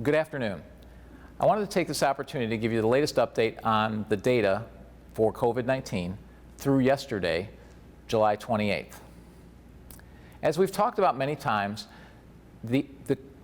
Good afternoon. I wanted to take this opportunity to give you the latest update on the data for COVID-19 through yesterday, July 28th. As we've talked about many times, the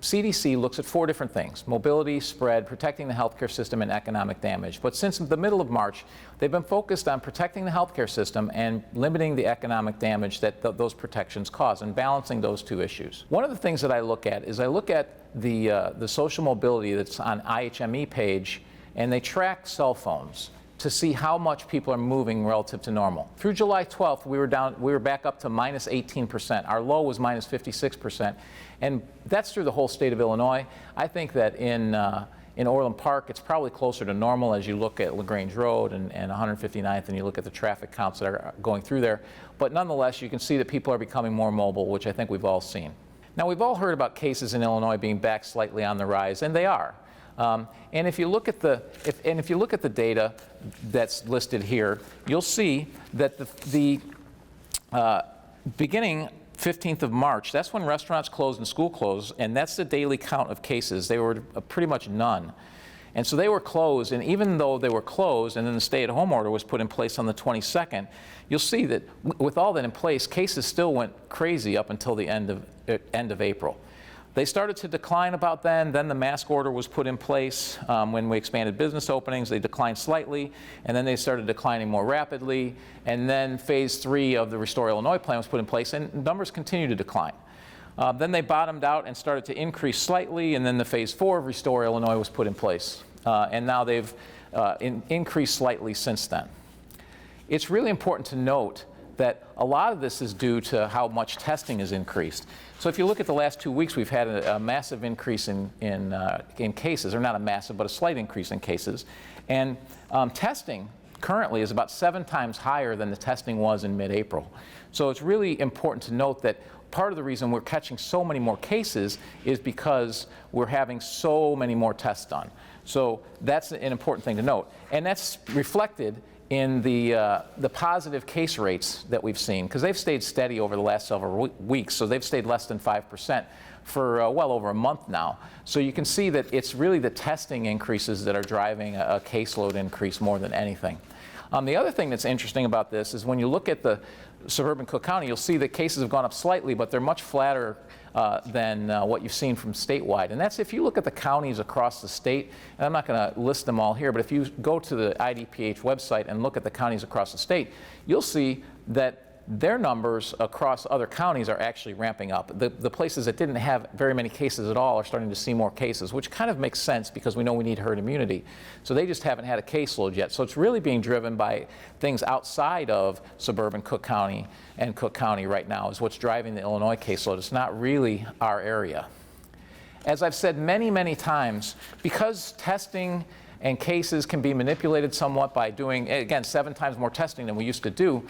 CDC looks at four different things: mobility, spread, protecting the healthcare system, and economic damage. But since the middle of March, they've been focused on protecting the healthcare system and limiting the economic damage that those protections cause, and balancing those two issues. One of the things that I look at is the social mobility that's on IHME page, and they track cell phones to see how much people are moving relative to normal. Through July 12th, we were back up to minus 18%. Our low was minus 56%, and that's through the whole state of Illinois. I think that in Orland Park, it's probably closer to normal as you look at LaGrange Road and 159th, and you look at the traffic counts that are going through there. But nonetheless, you can see that people are becoming more mobile, which I think we've all seen. Now, we've all heard about cases in Illinois being back slightly on the rise, and they are. And if you look at the data that's listed here, you'll see that the beginning 15th of March, that's when restaurants closed and school closed, and that's the daily count of cases. They were pretty much none. And so they were closed, and even though they were closed and then the stay-at-home order was put in place on the 22nd, you'll see that with all that in place, cases still went crazy up until the end of April. They started to decline about then the mask order was put in place. When we expanded business openings, they declined slightly, and then they started declining more rapidly, and then phase 3 of the Restore Illinois plan was put in place, and numbers continue to decline. Then they bottomed out and started to increase slightly, and then the phase 4 of Restore Illinois was put in place. And now they've increased slightly since then. It's really important to note that a lot of this is due to how much testing has increased. So if you look at the last 2 weeks, we've had a massive increase in cases, or not a massive, but a slight increase in cases. And testing currently is about 7 times higher than the testing was in mid-April. So it's really important to note that part of the reason we're catching so many more cases is because we're having so many more tests done. So that's an important thing to note. And that's reflected in the positive case rates that we've seen, because they've stayed steady over the last several weeks, so they've stayed less than 5% for well over a month now. So you can see that it's really the testing increases that are driving a caseload increase more than anything. The other thing that's interesting about this is when you look at the suburban Cook County, you'll see that cases have gone up slightly, but they're much flatter than what you've seen from statewide. And that's if you look at the counties across the state, and I'm not going to list them all here, but if you go to the IDPH website and look at the counties across the state, you'll see that their numbers across other counties are actually ramping up. The places that didn't have very many cases at all are starting to see more cases, which kind of makes sense because we know we need herd immunity. So they just haven't had a caseload yet. So it's really being driven by things outside of suburban Cook County and Cook County right now is what's driving the Illinois caseload. It's not really our area. As I've said many, many times, because testing and cases can be manipulated somewhat by doing, again, 7 times more testing than we used to do,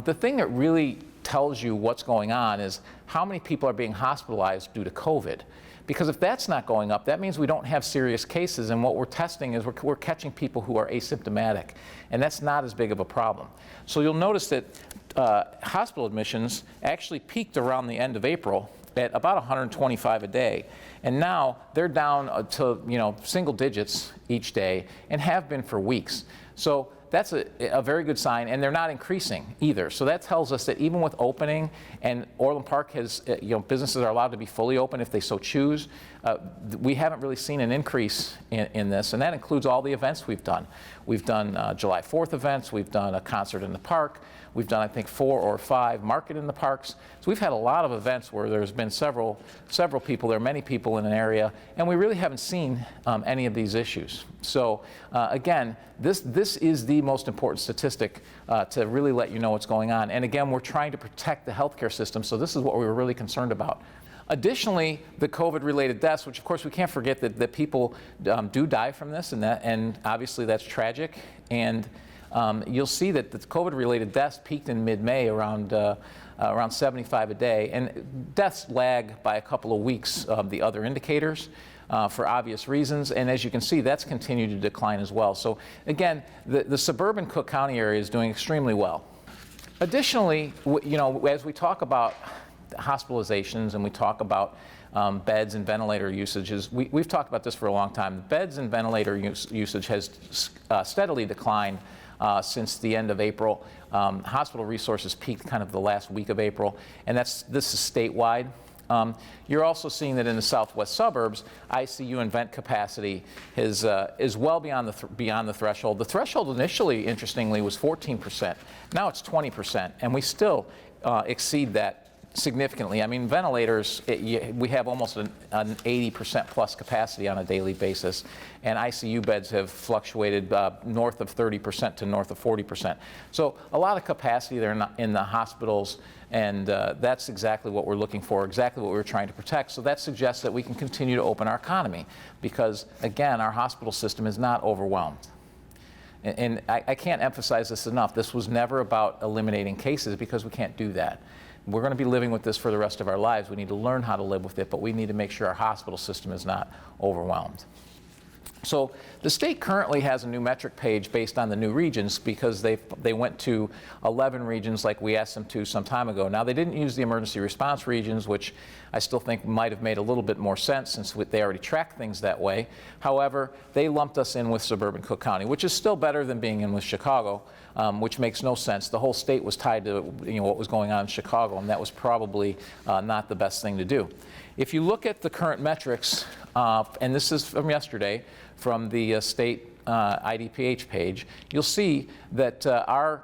the thing that really tells you what's going on is how many people are being hospitalized due to COVID. Because if that's not going up, that means we don't have serious cases, and what we're testing is we're catching people who are asymptomatic, and that's not as big of a problem. So you'll notice that hospital admissions actually peaked around the end of April at about 125 a day, and now they're down to single digits each day and have been for weeks. So that's a very good sign, and they're not increasing either. So that tells us that even with opening, and Orland Park has, businesses are allowed to be fully open if they so choose, we haven't really seen an increase in this, and that includes all the events we've done. We've done July 4th events, we've done a concert in the park, we've done, I think, 4 or 5 market in the parks. So we've had a lot of events where there's been several people, there are many people in an area, and we really haven't seen any of these issues. So again, this is the most important statistic to really let you know what's going on. And again, we're trying to protect the healthcare system, so this is what we were really concerned about. Additionally, the COVID-related deaths, which of course we can't forget that people do die from this, and obviously that's tragic. And you'll see that the COVID-related deaths peaked in mid-May around 75 a day, and deaths lag by a couple of weeks of the other indicators for obvious reasons, and as you can see, that's continued to decline as well. So again, the suburban Cook County area is doing extremely well. Additionally, as we talk about hospitalizations and we talk about beds and ventilator usages, we've talked about this for a long time. Beds and ventilator usage has steadily declined since the end of April. Hospital resources peaked kind of the last week of April, and this is statewide. You're also seeing that in the southwest suburbs, ICU and vent capacity is well beyond the threshold. The threshold initially, interestingly, was 14%. Now it's 20%, and we still exceed that significantly. I mean, ventilators, we have almost an 80% plus capacity on a daily basis, and ICU beds have fluctuated north of 30% to north of 40%. So a lot of capacity there in the hospitals, and that's exactly what we're looking for, exactly what we're trying to protect. So that suggests that we can continue to open our economy because, again, our hospital system is not overwhelmed. And I can't emphasize this enough. This was never about eliminating cases because we can't do that. We're going to be living with this for the rest of our lives. We need to learn how to live with it, but we need to make sure our hospital system is not overwhelmed. So the state currently has a new metric page based on the new regions because they went to 11 regions like we asked them to some time ago. Now, they didn't use the emergency response regions, which I still think might have made a little bit more sense since they already track things that way. However, they lumped us in with suburban Cook County, which is still better than being in with Chicago, which makes no sense. The whole state was tied to what was going on in Chicago, and that was probably not the best thing to do. If you look at the current metrics, and this is from yesterday, from the state IDPH page, you'll see that our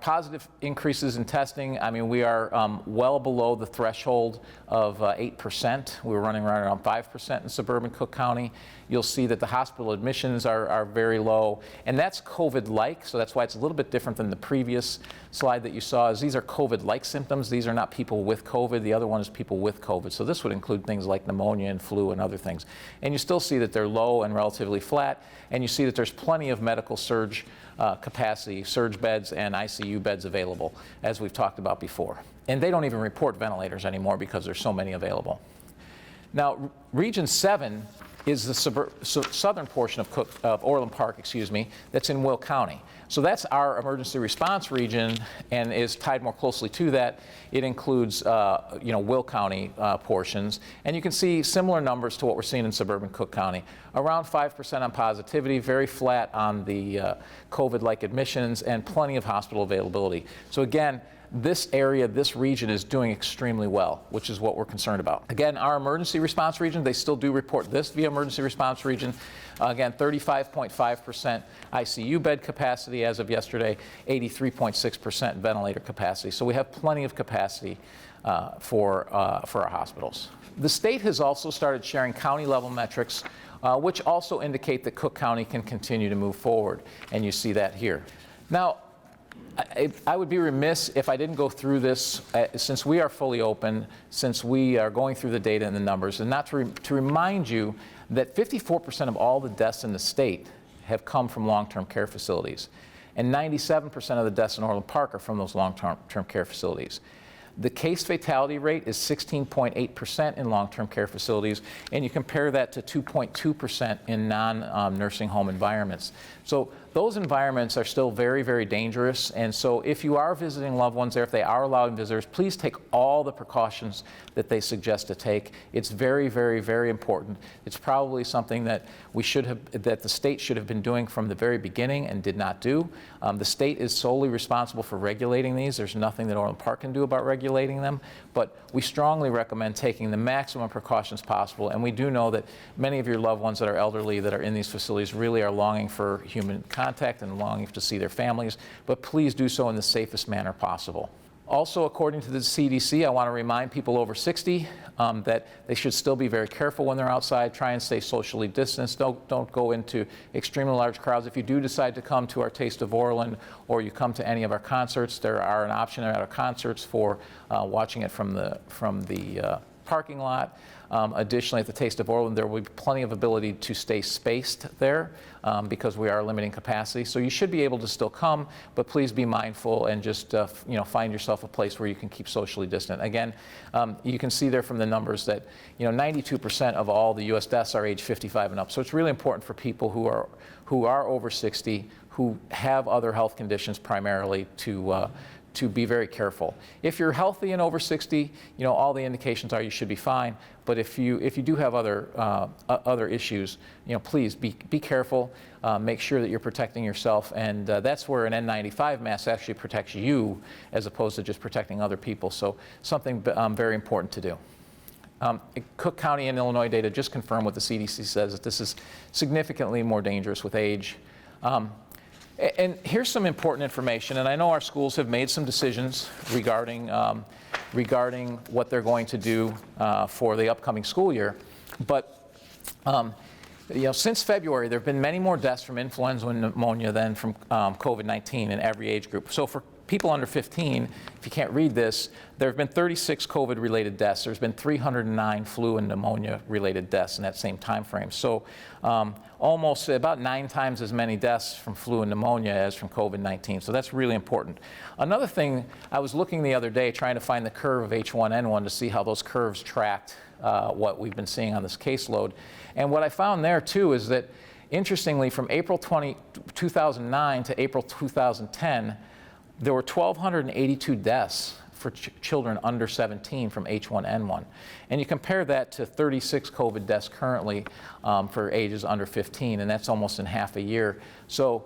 positive increases in testing, I mean, we are well below the threshold of 8%. We were running right around 5% in suburban Cook County. You'll see that the hospital admissions are very low, and that's COVID-like, so that's why it's a little bit different than the previous slide that you saw. Is these are COVID-like symptoms. These are not people with COVID. The other one is people with COVID. So this would include things like pneumonia and flu and other things. And you still see that they're low and relatively flat, and you see that there's plenty of medical surge capacity, surge beds and ICU beds available, as we've talked about before. And they don't even report ventilators anymore because there's so many available. Now, Region 7 is the southern portion of Orland Park, that's in Will County. So that's our emergency response region and is tied more closely to that. It includes, Will County portions. And you can see similar numbers to what we're seeing in suburban Cook County. Around 5% on positivity, very flat on the COVID-like admissions, and plenty of hospital availability. So again, this area, this region is doing extremely well, which is what we're concerned about. Again, our emergency response region, they still do report this via emergency response region. Again, 35.5% ICU bed capacity as of yesterday, 83.6% ventilator capacity. So we have plenty of capacity for our hospitals. The state has also started sharing county-level metrics, which also indicate that Cook County can continue to move forward, and you see that here. Now, I would be remiss if I didn't go through this, since we are fully open, since we are going through the data and the numbers, and not to remind you that 54% of all the deaths in the state have come from long-term care facilities, and 97% of the deaths in Orland Park are from those long-term care facilities. The case fatality rate is 16.8% in long-term care facilities, and you compare that to 2.2% in non-nursing home environments. So those environments are still very, very dangerous, and so if you are visiting loved ones there, if they are allowing visitors, please take all the precautions that they suggest to take. It's very, very, very important. It's probably something that that the state should have been doing from the very beginning and did not do. The state is solely responsible for regulating these. There's nothing that Orland Park can do about regulating them, but we strongly recommend taking the maximum precautions possible, and we do know that many of your loved ones that are elderly that are in these facilities really are longing for human contact and longing to see their families, but please do so in the safest manner possible. Also, according to the CDC, I want to remind people over 60 that they should still be very careful when they're outside. Try and stay socially distanced. Don't go into extremely large crowds. If you do decide to come to our Taste of Orland or you come to any of our concerts, there are an option at our concerts for watching it from the parking lot. Additionally, at the Taste of Orland, there will be plenty of ability to stay spaced there because we are limiting capacity. So you should be able to still come, but please be mindful and just find yourself a place where you can keep socially distant. Again, you can see there from the numbers that 92% of all the U.S. deaths are age 55 and up. So it's really important for people who are over 60, who have other health conditions primarily, to to be very careful. If you're healthy and over 60, all the indications are you should be fine. But if you do have other issues, please be careful. Make sure that you're protecting yourself, and that's where an N95 mask actually protects you as opposed to just protecting other people. So something very important to do. Cook County and Illinois data just confirm what the CDC says, that this is significantly more dangerous with age. And here's some important information, and I know our schools have made some decisions regarding what they're going to do for the upcoming school year. But since February, there have been many more deaths from influenza and pneumonia than from COVID-19 in every age group. So for people under 15, if you can't read this, there have been 36 COVID-related deaths. There's been 309 flu and pneumonia-related deaths in that same time frame. So almost about 9 times as many deaths from flu and pneumonia as from COVID-19. So that's really important. Another thing, I was looking the other day trying to find the curve of H1N1 to see how those curves tracked what we've been seeing on this caseload. And what I found there, too, is that, interestingly, from April 2009 to April 2010, there were 1,282 deaths for children under 17 from H1N1. And you compare that to 36 COVID deaths currently for ages under 15, and that's almost in half a year. So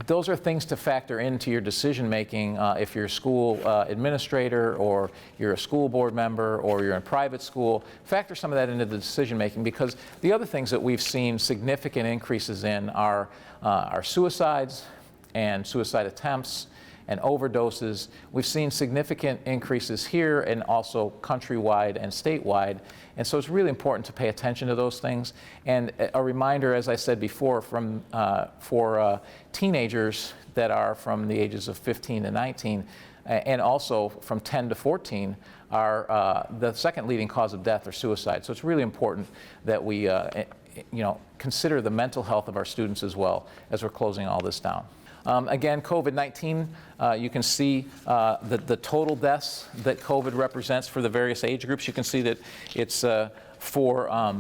those are things to factor into your decision making if you're a school administrator, or you're a school board member, or you're in private school. Factor some of that into the decision making, because the other things that we've seen significant increases in are suicides and suicide attempts and overdoses. We've seen significant increases here and also countrywide and statewide. And so it's really important to pay attention to those things. And a reminder, as I said before, for teenagers that are from the ages of 15 to 19, and also from 10 to 14, are the second leading cause of death or suicide. So it's really important that we consider the mental health of our students as well as we're closing all this down. Again, COVID-19, you can see the total deaths that COVID represents for the various age groups. You can see that it's for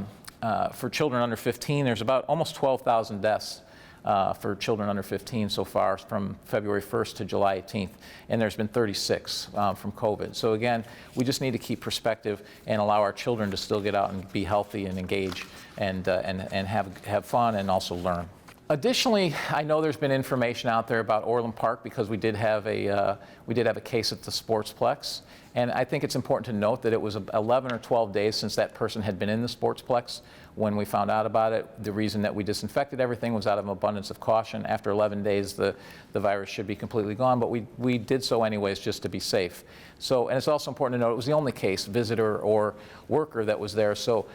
children under 15, there's about almost 12,000 deaths for children under 15 so far from February 1st to July 18th, and there's been 36 from COVID. So again, we just need to keep perspective and allow our children to still get out and be healthy and engage and have fun and also learn. Additionally, I know there's been information out there about Orland Park, because we did have a case at the Sportsplex, and I think it's important to note that it was 11 or 12 days since that person had been in the Sportsplex when we found out about it. The reason that we disinfected everything was out of an abundance of caution. After 11 days, the virus should be completely gone, but we did so anyways just to be safe. So, and it's also important to note it was the only case, visitor or worker, that was there. So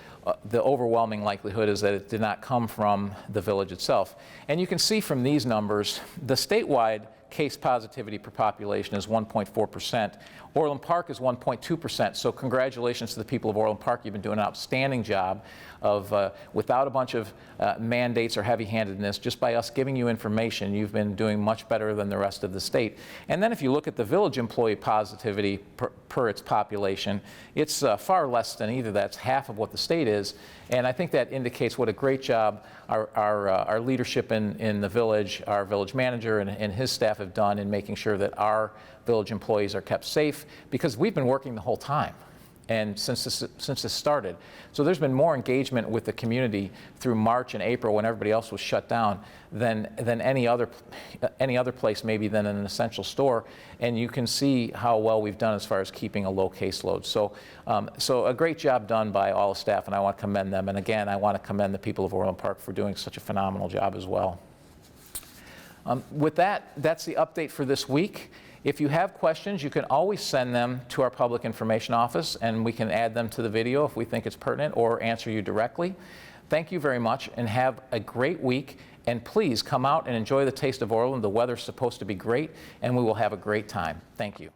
the overwhelming likelihood is that it did not come from the village itself. And you can see from these numbers, the statewide case positivity per population is 1.4%. Orland Park is 1.2%. So congratulations to the people of Orland Park. You've been doing an outstanding job of, without a bunch of mandates or heavy-handedness, just by us giving you information, you've been doing much better than the rest of the state. And then if you look at the village employee positivity per its population, it's far less than either. That's half of what the state is. And I think that indicates what a great job our leadership in the village, our village manager and his staff have done in making sure that our village employees are kept safe, because we've been working the whole time and since this started. So there's been more engagement with the community through March and April, when everybody else was shut down, than any other place, maybe than an essential store. And you can see how well we've done as far as keeping a low caseload. So, so a great job done by all the staff, and I want to commend them. And again, I want to commend the people of Orland Park for doing such a phenomenal job as well. With that, that's the update for this week. If you have questions, you can always send them to our public information office, and we can add them to the video if we think it's pertinent, or answer you directly. Thank you very much, and have a great week. And please come out and enjoy the taste of Orland. The weather's supposed to be great, and we will have a great time. Thank you.